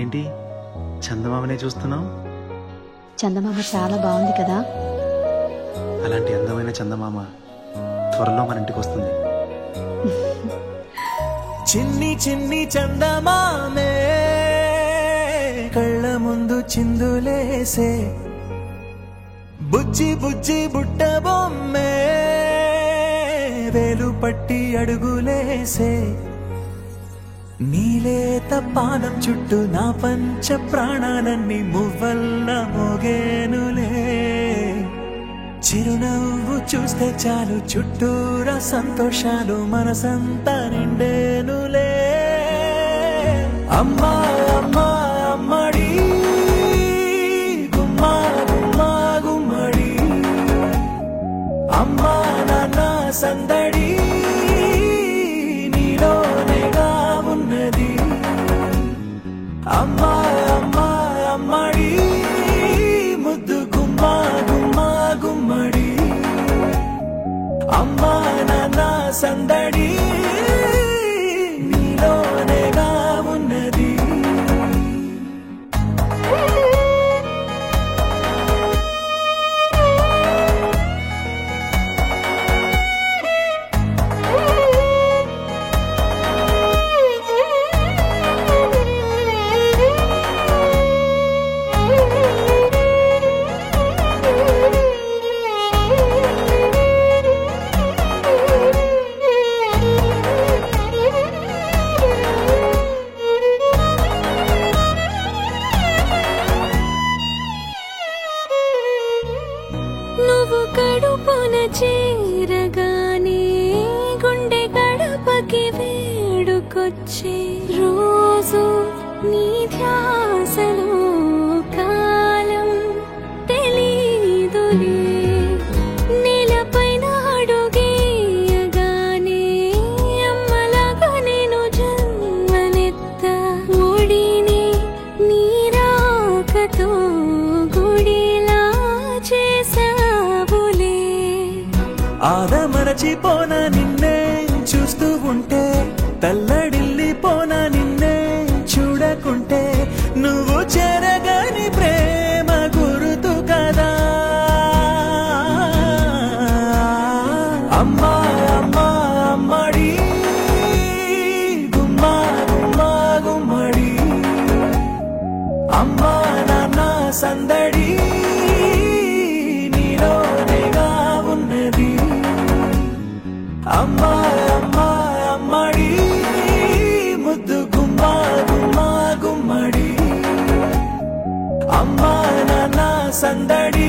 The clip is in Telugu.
ఏంటి చందమామనే చూస్తున్నావు? చందమామ చాలా బాగుంది కదా. అలాంటి అందమైన చందమామ త్వరలో మన ఇంటికి వస్తుంది. చిన్ని చిన్ని చందమామే కళ్ళ ముందు చిందులేసే, బుజ్జి బుజ్జి బుట్ట బొమ్మే వేలు పట్టి అడుగులేసే, నీలేత పాదం చుట్టూ నా పంచ ప్రాణాలన్నీ మువ్వల్ల మోగేనులే, చిరునవ్వు చూస్తే చాలు చుట్టూరా సంతోషాలు మనసంతా నిండేనులే. అమ్మా అమ్మా అమ్మడి గుమ్మా గుమ్మా గుమ్మడి, అమ్మా నాన్న సందడి నీలోనేగా ఉన్నది. అమ్మా అమ్మా అమ్మడి ముద్దు గుమ్మా గుమ్మా గుమ్మడి, అమ్మా నాన్న సందడి నీలోనేగా ఉన్నది. నువ్వు కడుపున చేరగానే గుండె గడపకి వేడుకొచ్చే, రోజు నీ ధ్యాసలో కాలం తెలీదులే. నేలపైన అడుగేయగానే అమ్మలాగా నేను జన్మనెత్త, ఒడిని నీ రాకతో గుడిలా చేసావులే. ఆదమరచిపోన నిన్నే చూస్తూ ఉంటే, తల్లడిల్లిపోన నిన్నే చూడకుంటే, నువ్వు చెరగని ప్రేమ గురుతు కదా. అమ్మా అమ్మా అమ్మడి గుమ్మా గుమ్మా గుమ్మడి, అమ్మా నాన్న సందడి నీలోనేగా ఉన్నది. అమ్మా అమ్మా అమ్మడి ముద్దు గుమ్మా గుమ్మా గుమ్మడి, అమ్మా నాన్న సందడి